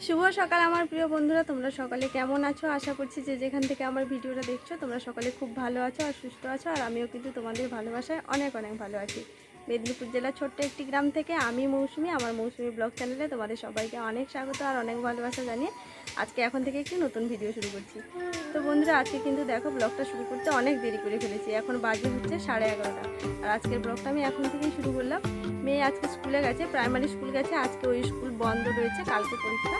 শুভ সকাল আমার প্রিয় বন্ধুরা, তোমরা সকালে কেমন আছো? আশা করছি যে যেখান থেকে আমার ভিডিওটা দেখছো তোমরা সকালে খুব ভালো আছো আর সুস্থ আছো। আর আমিও কিন্তু তোমাদের ভালোবাসায় অনেক অনেক ভালো আছি। মেদিনীপুর জেলার ছোট্ট একটি গ্রাম থেকে আমি মৌসুমি, আমার মৌসুমি ব্লগ চ্যানেলে তোমাদের সবাইকে অনেক স্বাগত আর অনেক ভালোবাসা জানিয়ে আজকে এখন থেকে একটি নতুন ভিডিও শুরু করছি। তো বন্ধুরা, আজকে কিন্তু দেখো ব্লগটা শুরু করতে অনেক দেরি করে ফেলেছি। এখন বাজে হচ্ছে 11:30 আর আজকের ব্লগটা আমি এখন থেকেই শুরু করলাম। মেয়ে আজকে স্কুলে গেছে, প্রাইমারি স্কুল গেছে। আজকে ওই স্কুল বন্ধ রয়েছে, কালকে পরীক্ষা,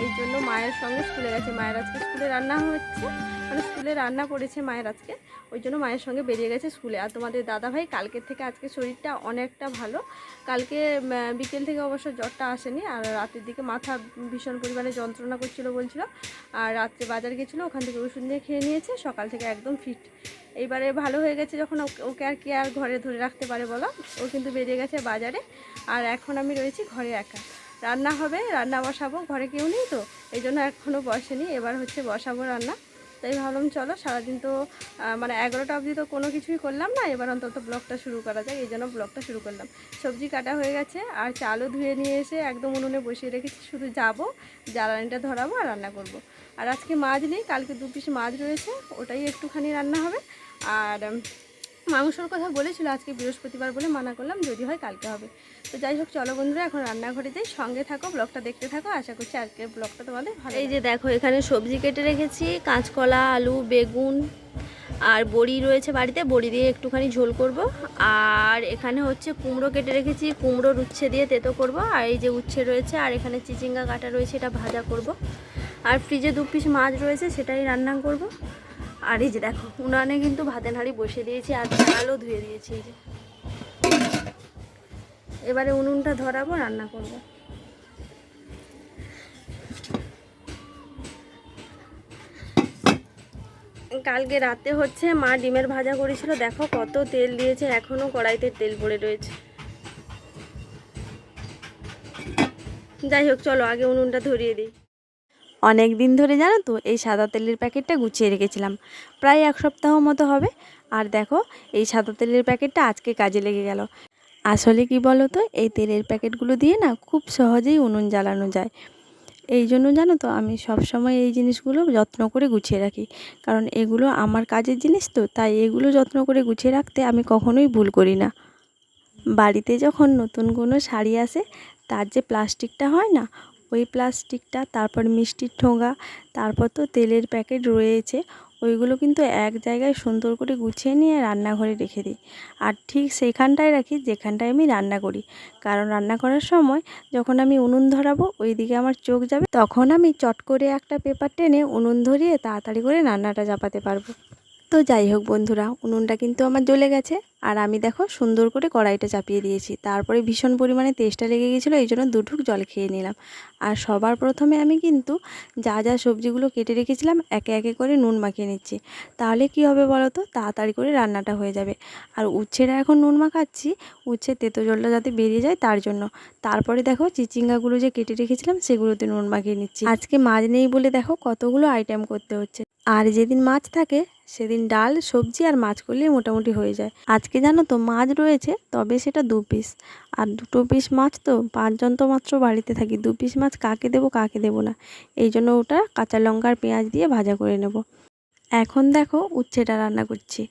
এই জন্য মায়ের সঙ্গে স্কুলে গেছে। মায়ের আজকে স্কুলে রান্না হচ্ছে, মানে স্কুলে রান্না করেছে মায়ের আজকে, ওই জন্য মায়ের সঙ্গে বেরিয়ে গেছে স্কুলে। আর তোমাদের দাদাভাই কালকের থেকে আজকে শরীরটা অনেকটা ভালো। কালকে বিকেল থেকে অবশ্য জ্বরটা আসেনি, আর রাতের দিকে মাথা ভীষণ পরিমাণে যন্ত্রণা করছিল বলছিল। আর রাত্রে বাজার গেছিলো, ওখান থেকে ওষুধ নিয়ে খেয়ে নিয়েছে, সকাল থেকে একদম ফিট। এইবারে ভালো হয়ে গেছে যখন, ওকে আর কে আর ঘরে ধরে রাখতে পারে বলো। ও কিন্তু বেরিয়ে গেছে বাজারে, আর এখন আমি রয়েছি ঘরে একা। রান্না হবে, রান্না বসাবো, ঘরে কেউ নেই তো এই জন্য এখনও বসেনি, এবার হচ্ছে বসাবো রান্না। তাই ভাবলাম চলো, সারাদিন তো মানে 11টা অবধি তো কোনো কিছুই করলাম না, এবার অন্তত ব্লগটা শুরু করা যায়, এই জন্য ব্লগটা শুরু করলাম। সবজি কাটা হয়ে গেছে আর চালও ধুয়ে নিয়ে এসে একদম উনুনে বসিয়ে রেখেছি, শুধু যাবো জ্বালানিটা ধরাবো আর রান্না করব। আর আজকে মাছ নেই, কালকে 2 পিস মাছ রয়েছে, ওটাই একটুখানি রান্না হবে। আর মাংসর কথা বলেছিল, আজকে বৃহস্পতিবার বলে মানা করলাম, যদি হয় কালকে হবে। তো যাই হোক, চলো বন্ধুরা এখন রান্নাঘরে যাই, সঙ্গে থাকো, ব্লগটা দেখতে থাকো। আশা করছি আজকের ব্লগটা তোমাদের ভালো। এই যে দেখো, এখানে সবজি কেটে রেখেছি, কাঁচকলা, আলু, বেগুন আর বড়ি রয়েছে বাড়িতে, বড়ি দিয়ে একটুখানি ঝোল করব। আর এখানে হচ্ছে কুমড়ো কেটে রেখেছি, কুমড়োর উচ্ছে দিয়ে তেতো করব। আর এই যে উচ্ছে রয়েছে, আর এখানে চিচিঙ্গা কাটা রয়েছে, এটা ভাজা করব। আর ফ্রিজে 2 পিস মাছ রয়েছে, সেটাই রান্না করব। আর এই যে দেখো, উনানে কিন্তু ভাতের হাঁড়ি বসিয়ে দিয়েছি আর চালও ধুয়ে দিয়েছি। এই যে এবারে উনুনটা ধরাবো, রান্না করব। কালকে রাতে হচ্ছে মা ডিমের ভাজা করেছিল, দেখো কত তেল দিয়েছে, এখনো কড়াইতে তেল পড়ে রয়েছে। যাই হোক, চলো আগে উনুনটা ধরিয়ে দিই। অনেক দিন ধরে জানো তো এই সাদা তেলের প্যাকেটটা গুছিয়ে রেখেছিলাম, প্রায় 1 সপ্তাহ মতো হবে। আর দেখো, এই সাদা তেলের প্যাকেটটা আজকে কাজে লেগে গেল। আসলে কি বলো তো, এই তেলের প্যাকেটগুলো দিয়ে না খুব সহজেই উনুন জ্বালানো যায়। এই জন্য জানো তো আমি সব সময় এই জিনিসগুলো যত্ন করে গুছিয়ে রাখি, কারণ এগুলো আমার কাজের জিনিস তো, তাই এগুলো যত্ন করে গুছিয়ে রাখতে আমি কখনোই ভুল করি না। বাড়িতে যখন নতুন কোনো শাড়ি আসে, তার যে প্লাস্টিকটা হয় না, ওই প্লাস্টিকটা, তারপর মিষ্টির ঠোঙা, তারপর তো তেলের প্যাকেট রয়েছে, ওইগুলো কিন্তু এক জায়গায় সুন্দর করে গুছিয়ে নিয়ে রান্নাঘরে রেখে দিই। আর ঠিক সেইখানটায় রাখি যেখানটায় আমি রান্না করি, কারণ রান্না করার সময় যখন আমি উনুন ধরাবো ওই দিকে আমার চোখ যাবে, তখন আমি চট করে একটা পেপার টেনে উনুন ধরিয়ে তাড়াতাড়ি করে রান্নাটা চাপাতে পারবো। তো যাই হোক বন্ধুরা, উনুনটা কিন্তু আমার জ্বলে গেছে, আর আমি দেখো সুন্দর করে কড়াইটা চাপিয়ে দিয়েছি। তারপরে ভীষণ পরিমাণে তেষ্টা লেগে গেছিলো, এই জন্য 2 ঢুক জল খেয়ে নিলাম। আর সবার প্রথমে আমি কিন্তু যা যা সবজিগুলো কেটে রেখেছিলাম একে একে করে নুন মাখিয়ে নিচ্ছি। তাহলে কি হবে বলো তো, তাড়াতাড়ি করে রান্নাটা হয়ে যাবে। আর উচ্ছেটা এখন নুন মাখাচ্ছি, উচ্ছে তেতো জলটা যাতে বেরিয়ে যায় তার জন্য। তারপরে দেখো চিচিঙ্গাগুলো যে কেটে রেখেছিলাম সেগুলোতে নুন মাখিয়ে নিচ্ছি। আজকে মাছ নেই বলে দেখো কতগুলো আইটেম করতে হচ্ছে। আর যেদিন মাছ থাকে সেদিন ডাল, সবজি আর মাছ করলেই মোটামুটি হয়ে যায়। আজকে জানো তো মাছ রয়েছে, তবে সেটা 2 পিস। আর 2 পিস মাছ তো 5 জন তো মাত্র বাড়িতে থাকি, 2 পিস মাছ কাকে দেবো কাকে দেবো না, এই জন্য ওটা কাঁচা লঙ্কা আর পেঁয়াজ দিয়ে ভাজা করে নেব। এখন দেখো উচ্ছেটা রান্না করছি।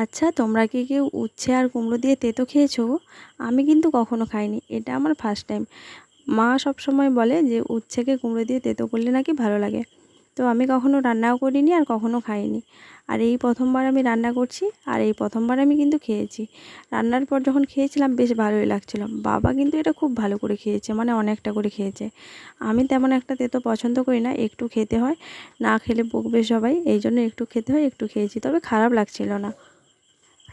আচ্ছা, তোমরা কি কেউ উচ্ছে আর কুমড়ো দিয়ে তেতো খেয়েছো? আমি কিন্তু কখনো খাইনি, এটা আমার ফার্স্ট টাইম। মা সব সময় বলে যে উচ্ছেকে কুমড়ো দিয়ে তেতো করলে নাকি ভালো লাগে। তো আমি কখনো রান্নাও করিনি আর কখনো খাইনি, আর এই প্রথমবার আমি রান্না করছি, আর এই প্রথমবার আমি কিন্তু খেয়েছি। রান্নার পর যখন খেয়েছিলাম বেশ ভালোই লাগছিল। বাবা কিন্তু এটা খুব ভালো করে খেয়েছে, মানে অনেকটা করে খেয়েছে। আমি তেমন একটা তেতো পছন্দ করি না, একটু খেতে হয়, না খেলে বকবে সবাই, এই জন্য একটু খেতে হয়, একটু খেয়েছি, তবে খারাপ লাগছিল না।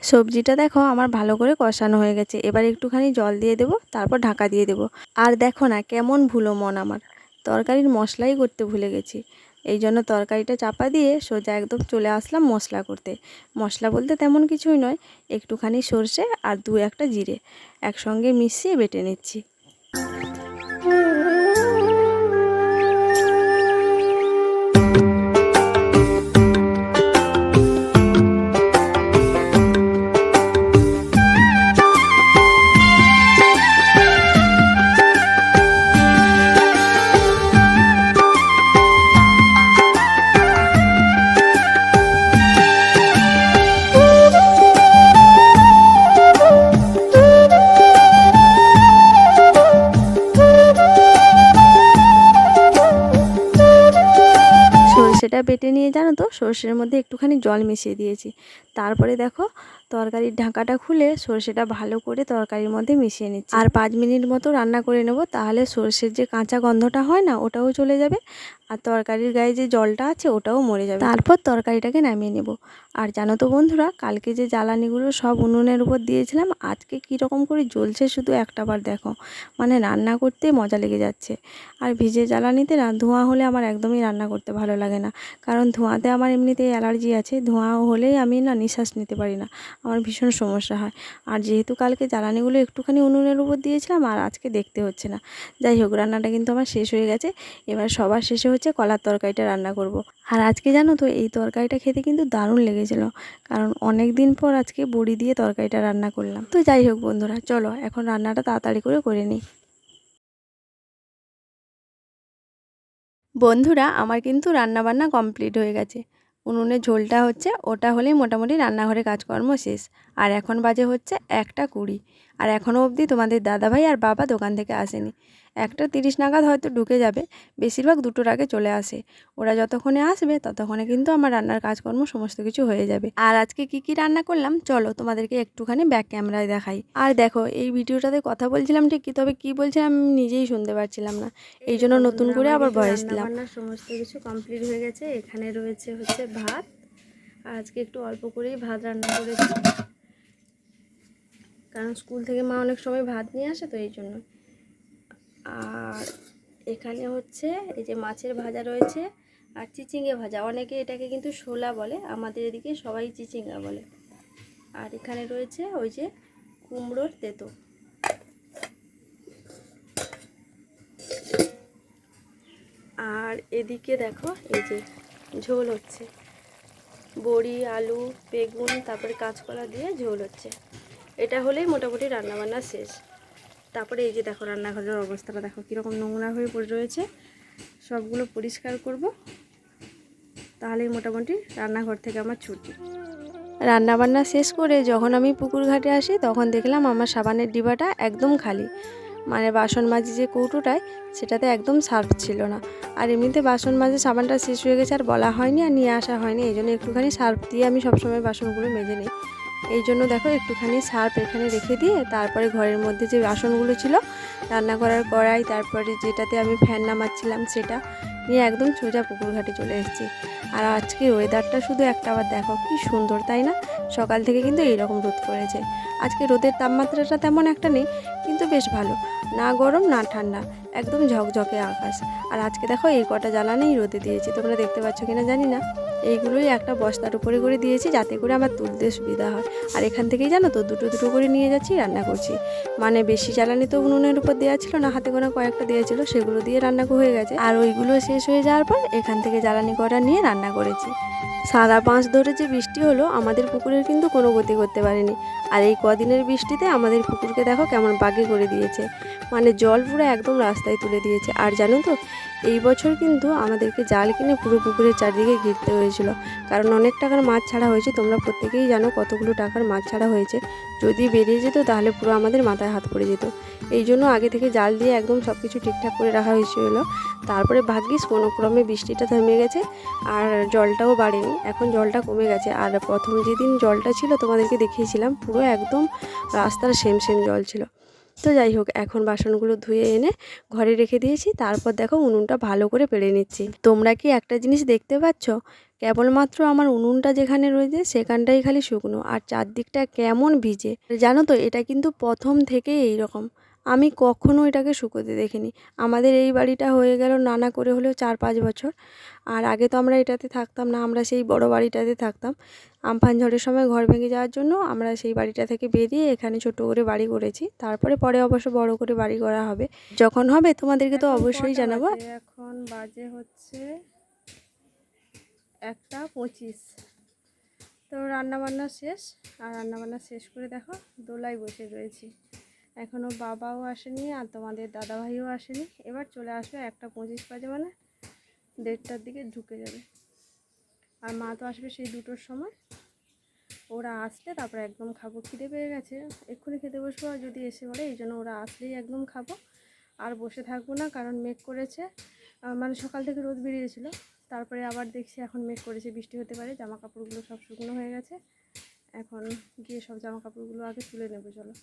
সবজিটা দেখো আমার ভালো করে কষানো হয়ে গেছে, এবার একটুখানি জল দিয়ে দেবো, তারপর ঢাকা দিয়ে দেবো। আর দেখো না কেমন ভুলো মন আমার, তরকারির মশলাই করতে ভুলে গেছি। এই জন্য তরকারিটা চাপা দিয়ে সোজা একদম চলে আসলাম মশলা করতে। মশলা বলতে তেমন কিছুই নয়, একটুখানি সর্ষে আর 2-1টা জিরে একসঙ্গে মিশিয়ে বেটে নিচ্ছি। সর্ষেটা বেটে নিয়ে জানো তো সর্ষের মধ্যে একটুখানি জল মিশিয়ে দিয়েছি। তারপরে দেখো তরকারির ঢাকাটা খুলে সর্ষেটা ভালো করে তরকারির মধ্যে মিশিয়ে নিচ্ছি। আর 5 মিনিট মতো রান্না করে নেব, তাহলে সর্ষের যে কাঁচা গন্ধটা হয় না ওটাও চলে যাবে, আর তরকারির গায়ে যে জলটা আছে ওটাও মরে যাবে। তারপর তরকারিটাকে নামিয়ে নেব। আর জানো তো বন্ধুরা, কালকে যে জ্বালানিগুলো সব উনুনের উপর দিয়েছিলাম আজকে কীরকম করে জ্বলছে শুধু একটাবার দেখো, মানে রান্না করতে মজা লেগে যাচ্ছে। আর ভিজে জ্বালানিতে না ধোঁয়া হলে আমার একদমই রান্না করতে ভালো লাগে না, কারণ ধোঁয়াতে আমার এমনিতেই অ্যালার্জি আছে। ধোঁয়া হলেই আমি না নিঃশ্বাস নিতে পারি না, আমার ভীষণ সমস্যা হয়। আর যেহেতু কালকে জ্বালানিগুলো একটুখানি উনুনের উপর দিয়েছিলাম আর আজকে দেখতে হচ্ছে না, যাই হোক রান্নাটা কিন্তু আমার শেষ হয়ে গেছে। এবার সবার শেষে হচ্ছে কলার তরকারিটা রান্না করব। আর আজকে জানো তো এই তরকারিটা খেতে কিন্তু দারুণ লেগেছিল, কারণ অনেক দিন পর আজকে বড়ি দিয়ে তরকারিটা রান্না করলাম। তো যাই হোক বন্ধুরা, চলো এখন রান্নাটা তাড়াতাড়ি করে নিই। বন্ধুরা আমার কিন্তু রান্না বান্না কমপ্লিট হয়ে গেছে। উনুনে ঝোলটা হচ্ছে, ওটা হলেই মোটামুটি রান্নাঘরে কাজকর্ম শেষ। আর এখন বাজে হচ্ছে 1:20, আর এখনও অবধি তোমাদের দাদাভাই আর বাবা দোকান থেকে আসেনি। 1:30 নাগাদ হয়তো ঢুকে যাবে, বেশিরভাগ 2টোর আগে চলে আসে। ওরা যতক্ষণে আসবে ততক্ষণে কিন্তু আমার রান্নার কাজকর্ম সমস্ত কিছু হয়ে যাবে। আর আজকে কি রান্না করলাম চলো তোমাদেরকে একটুখানি ব্যাক ক্যামেরায় দেখাই। আর দেখো এই ভিডিওটাতে কথা বলছিলাম ঠিকই, তবে কি বলছিলাম আমি নিজেই শুনতে পারছিলাম না, এই জন্য নতুন করে আবার ভয়েস দিলাম। রান্নার সমস্ত কিছু কমপ্লিট হয়ে গেছে। এখানে রয়েছে হচ্ছে ভাত, আর আজকে একটু অল্প করেই ভাত রান্না করেছি, কারণ স্কুল থেকে মা অনেক সময় ভাত নিয়ে আসে তো এই জন্য। আর এখানে হচ্ছে এই যে মাছের ভাজা রয়েছে আর চিচিঙ্গে ভাজা, অনেকে এটাকে কিন্তু শোলা বলে, আমাদের এদিকে সবাই চিচিঙ্গা বলে। আর এখানে রয়েছে ওই যে কুমড়োর তেতো। আর এদিকে দেখো এই যে ঝোল হচ্ছে, বড়ি আলু বেগুন তারপরে কাঁচকলা দিয়ে ঝোল হচ্ছে। এটা হলেই মোটামুটি রান্নাবান্না শেষ। তারপরে এই যে দেখো রান্নাঘরের অবস্থাটা দেখো কীরকম নোংরা হয়ে পড়ে রয়েছে, সবগুলো পরিষ্কার করব, তাহলেই মোটামুটি রান্নাঘর থেকে আমার ছুটি। রান্নাবান্না শেষ করে যখন আমি পুকুর ঘাটে আসি তখন দেখলাম আমার সাবানের ডিবাটা একদম খালি, মানে বাসন মাজি যে কৌটোটায় সেটাতে একদম সার্ফ ছিল না। আর এমনিতে বাসন মাজে সাবানটা শেষ হয়ে গেছে, আর বলা হয়নি আর নিয়ে আসা হয়নি, এই জন্য একটুখানি সার্ফ দিয়ে আমি সবসময় বাসনগুলো মেজে নিই। এই জন্য দেখো একটুখানি সার্ফ এখানে রেখে দিয়ে তারপরে ঘরের মধ্যে যে বাসনগুলো ছিল, রান্না করার কড়াই, তারপরে যেটাতে আমি ফ্যান নামাচ্ছিলাম সেটা নিয়ে একদম সোজা পুকুর ঘাটে চলে এসেছি। আর আজকে ওয়েদারটা শুধু একটা আবার দেখো কি সুন্দর, তাই না? সকাল থেকে কিন্তু এইরকম রোদ করেছে। আজকে রোদের তাপমাত্রাটা তেমন একটা নেই, কিন্তু বেশ ভালো, না গরম না ঠান্ডা, একদম ঝকঝকে আকাশ। আর আজকে দেখো এই কটা জ্বালানেই রোদে দিয়েছি, তোমরা দেখতে পাচ্ছ কিনা জানি না। এইগুলোই একটা বস্তার উপরে করে দিয়েছি যাতে করে আমার তুলতে সুবিধা হয়। আর এখান থেকেই জানো তো দুটো দুটো করে নিয়ে যাচ্ছি, রান্না করছি। মানে বেশি জ্বালানি তো উনুনের উপর দেওয়া ছিল না, হাতে গোনা কয়েকটা দিয়েছিল, সেগুলো দিয়ে রান্না হয়ে গেছে। আর ওইগুলো শেষ হয়ে যাওয়ার পর এখান থেকে জ্বালানি কটা নিয়ে রান্না করেছি। সারা 5 ধরে যে বৃষ্টি হলো আমাদের পুকুরের কিন্তু কোনো গতি করতে পারেনি। আর এই কদিনের বৃষ্টিতে আমাদের পুকুরকে দেখো কেমন বাগে করে দিয়েছে, মানে জল পুরো একদম রাস্তায় তুলে দিয়েছে। আর জানো তো এই বছর কিন্তু আমাদেরকে জাল কিনে পুরো পুকুরের চারদিকে ঘিরতে হয়েছিল, কারণ অনেক টাকার মাছ ছাড়া হয়েছে। তোমরা প্রত্যেকেই জানো কতগুলো টাকার মাছ ছাড়া হয়েছে, যদি বেরিয়ে যেত তাহলে পুরো আমাদের মাথায় হাত পড়ে যেত। এই জন্য আগে থেকে জাল দিয়ে একদম সব কিছু ঠিকঠাক করে রাখা হয়েছিল। তারপরে ভাগ্যিস কোনো ক্রমে বৃষ্টিটা থেমে গেছে আর জলটাও বাড়েনি, এখন জলটা কমে গেছে। আর প্রথম যেদিন জলটা ছিল তোমাদেরকে দেখিয়েছিলাম পুরো একদম রাস্তার সেম জল ছিল। তো যাই হোক এখন বাসনগুলো ধুয়ে এনে ঘরে রেখে দিয়েছি, তারপর দেখো উনুনটা ভালো করে পেড়ে নিচ্ছি। তোমরা কি একটা জিনিস দেখতে পাচ্ছ, কেবলমাত্র আমার উনুনটা যেখানে রয়েছে সেখানটাই খালি শুকনো, আর চারদিকটা কেমন ভিজে। জানো তো এটা কিন্তু প্রথম থেকেই এইরকম, আমি কখনো এটাকে শুকোতে দেখিনি। আমাদের এই বাড়িটা হয়ে গেল নানা করে হলেও 4-5 বছর, আর আগে তো আমরা এটাতে থাকতাম না, আমরা সেই বড় বাড়িটাতে থাকতাম। আমফান ঝড়ের সময় ঘর ভেঙে যাওয়ার জন্য আমরা সেই বাড়িটা থেকে বেরিয়ে এখানে ছোট করে বাড়ি করেছি, তারপরে পরে অবশ্য বড় করে বাড়ি করা হবে, যখন হবে তোমাদেরকে তো অবশ্যই জানাবো। এখন বাজে হচ্ছে 1:25। তো রান্নাবান্না শেষ, আর রান্নাবান্না শেষ করে দেখো দোলায় বসে রয়েছি। এখনও বাবাও আসেনি আর তোমাদের দাদাভাইও আসেনি, এবার চলে আসবে 1:25 বাজে, মানে 1:30টার দিকে ঢুকে যাবে। আর মা তো আসবে সেই 2টোর সময়। ওরা আসলে তারপরে একদম খাবো, খিদে পেয়ে গেছে, এক্ষুনি খেতে বসবো আর যদি এসে পড়ে, এই জন্য ওরা আসলেই একদম খাবো। আর বসে থাকবো না, কারণ মেঘ করেছে, মানে সকাল থেকে রোদ বেরিয়েছিল, তারপরে আবার দেখছি এখন মেঘ করেছে, বৃষ্টি হতে পারে। জামা কাপড়গুলো সব শুকনো হয়ে গেছে, এখন গিয়ে সব জামা কাপড়গুলো আগে তুলে নেবো। চলো।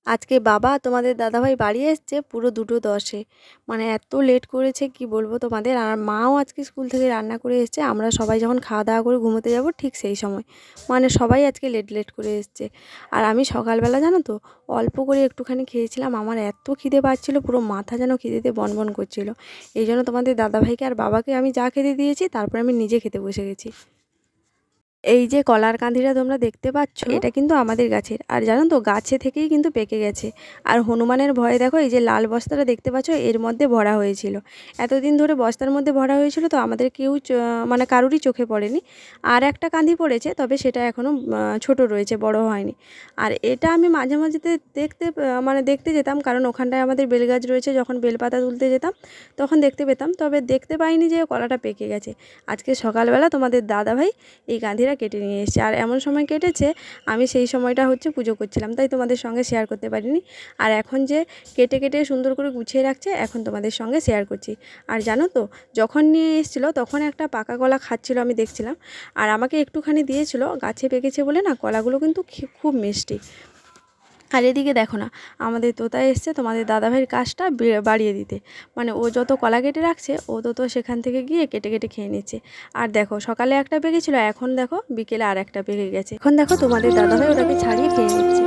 আজকে বাবা তোমাদের দাদাভাই বাড়ি এসছে পুরো 2:10-এ, মানে এত লেট করেছে কি বলবো তোমাদের। আর মাও আজকে স্কুল থেকে রান্না করে এসছে, আমরা সবাই যখন খাওয়া দাওয়া করে ঘুমোতে যাব ঠিক সেই সময়, মানে সবাই আজকে লেট করে এসছে। আর আমি সকালবেলা জানো তো অল্প করে একটুখানি খেয়েছিলাম, আমার এত খিদে পাচ্ছিলো, পুরো মাথা যেন খিদেতে বনবন করছিল। এই জন্য তোমাদের দাদাভাইকে আর বাবাকে আমি যা খেতে দিয়েছি, তারপরে আমি নিজে খেতে বসে গেছি। এই যে কলার কাঁধিটা তোমরা দেখতে পাচ্ছ, এটা কিন্তু আমাদের গাছের। আর জানো তো গাছে থেকেই কিন্তু পেকে গেছে। আর হনুমানের ভয়ে দেখো এই যে লাল বস্তাটা দেখতে পাচ্ছ, এর মধ্যে ভরা হয়েছিল। এতদিন ধরে বস্তার মধ্যে ভরা হয়েছিল, তো আমাদের কেউ মানে কারুরই চোখে পড়েনি। আর একটা কাঁধি পড়েছে, তবে সেটা এখনও ছোট রয়েছে, বড় হয়নি। আর এটা আমি মাঝে মাঝে দেখতে যেতাম, কারণ ওখানটায় আমাদের বেলগাছ রয়েছে। যখন বেলপাতা তুলতে যেতাম তখন দেখতে পেতাম, তবে দেখতে পাইনি যে কলাটা পেকে গেছে। আজকে সকালবেলা তোমাদের দাদাভাই এই কাঁধিটা কেটে নিয়ে এসেছে। আর এমন সময় কেটেছে, আমি সেই সময়টা পুজো করছিলাম, তাই তোমাদের সঙ্গে শেয়ার করতে পারিনি। আর এখন যে কেটে সুন্দর করে গুছিয়ে রাখছে, এখন তোমাদের সঙ্গে শেয়ার করছি। আর জানো তো যখন নিয়ে এসেছিলো তখন একটা পাকা কলা খাচ্ছিল, আমি দেখছিলাম। আর আমাকে একটুখানি দিয়েছিল, গাছে পেকেছে বলে না, কলাগুলো কিন্তু খুব মিষ্টি। আর এদিকে দেখো না, আমাদের তোতা এসছে তোমাদের দাদাভাইয়ের কাজটা বাড়িয়ে দিতে। মানে ও যত কলা কেটে রাখছে, ও তো সেখান থেকে গিয়ে কেটে খেয়ে নিচ্ছে। আর দেখো সকালে একটা পেকেছিল, এখন দেখো বিকেলে আর একটা পেকে গেছে। এখন দেখো তোমাদের দাদাভাই ওটাকে ছাড়িয়ে খেয়ে নিচ্ছে।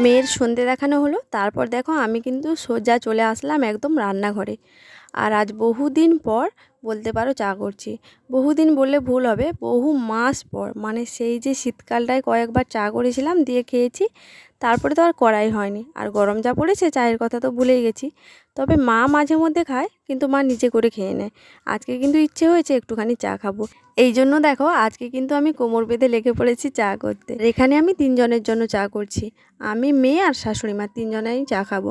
মেয়ের সন্ধে দেখানো হলো, তারপর দেখো আমি কিন্তু সোজা চলে আসলাম একদম রান্নাঘরে। আর আজ বহুদিন পর বলতে পারো চা করছি। বহুদিন বললে ভুল হবে, বহু মাস পর, মানে সেই যে শীতকালটায় কয়েকবার চা করেছিলাম দিয়ে খেয়েছি, তারপরে তো আর করাই হয়নি। আর গরম যা পড়েছে, চায়ের কথা তো ভুলেই গেছি। তবে মা মাঝে মধ্যে খায়, কিন্তু মা নিজে করে খেয়ে নেয়। আজকে কিন্তু ইচ্ছে হয়েছে একটুখানি চা খাবো, এই জন্য দেখো আজকে কিন্তু আমি কোমর বেঁধে লেগে পড়েছি চা করতে। এখানে আমি 3 জনের জন্য চা করছি, আমি, মেয়ে আর শাশুড়ি মা, 3 জনেই চা খাবো।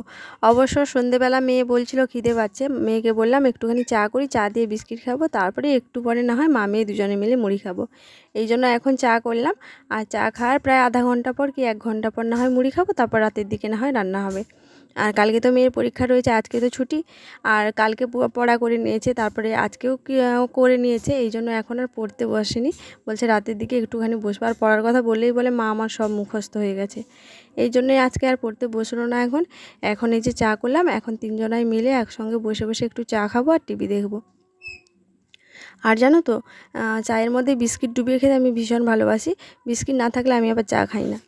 অবশ্য সন্ধেবেলা মেয়ে বলছিল খিদে পাচ্ছে, মেয়েকে বললাম একটুখানি চা করি, চা দিয়ে বিস্কিট খাবো, তারপরে একটু পরে না হয় মা মেয়ে দুজনে মিলে মুড়ি খাবো। এই জন্য এখন চা করলাম। আর চা খাওয়ার প্রায় আধা ঘন্টা পর কি 1 ঘন্টা পর না হয় মুড়ি খাবো, তারপর রাতের দিকে না হয় রান্না হবে। আর কালকে তো মেয়ের পরীক্ষা রয়েছে, আজকে তো ছুটি। আর কালকে পড়া করে নিয়েছে, তারপরে আজকেও করে নিয়েছে, এই জন্য এখন আর পড়তে বসেনি। বলছে রাতের দিকে একটুখানি বসবো। আর পড়ার কথা বললেই বলে মা আমার সব মুখস্থ হয়ে গেছে, এই জন্যই আজকে আর পড়তে বসলো না। এখন এই যে চা করলাম, এখন 3 জনাই মিলে একসঙ্গে বসে বসে একটু চা খাবো আর টিভি দেখবো। আর জানো তো চায়ের মধ্যে বিস্কিট ডুবিয়ে খেতে আমি ভীষণ ভালোবাসি, বিস্কিট না থাকলে আমি আবার চা খাই না।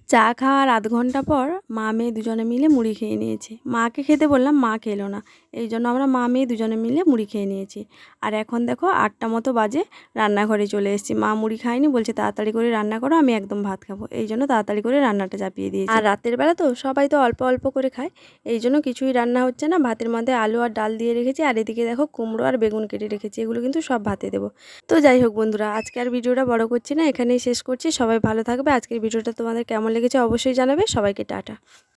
চা খাওয়ার আধ ঘন্টা পর মা মেয়ে দুজনে মিলে মুড়ি খেয়ে নিয়েছি। মাকে খেতে বললাম, মা খেলো না, এই জন্য আমরা মা মেয়ে দুজনে মিলে মুড়ি খেয়ে নিয়েছি। আর এখন দেখো 8টা মতো বাজে, রান্নাঘরে চলে এসেছি। মা মুড়ি খায়নি, বলছে তাড়াতাড়ি করে রান্না করো, আমি একদম ভাত খাবো, এই জন্য তাড়াতাড়ি করে রান্নাটা চাপিয়ে দিয়েছি। আর রাতের বেলা তো সবাই তো অল্প অল্প করে খায়, এই জন্য কিছুই রান্না হচ্ছে না। ভাতের মধ্যে আলু আর ডাল দিয়ে রেখেছি, আর এদিকে দেখো কুমড়ো আর বেগুন কেটে রেখেছি, এগুলো কিন্তু সব ভাতে দেবো। তো যাই হোক বন্ধুরা, আজকে আর ভিডিওটা বড় করছি না, এখানেই শেষ করছি। সবাই ভালো থাকবে। আজকের ভিডিওটা তোমাদের কেমন লেগেছে অবশ্যই জানাবে। সবাইকে টাটা।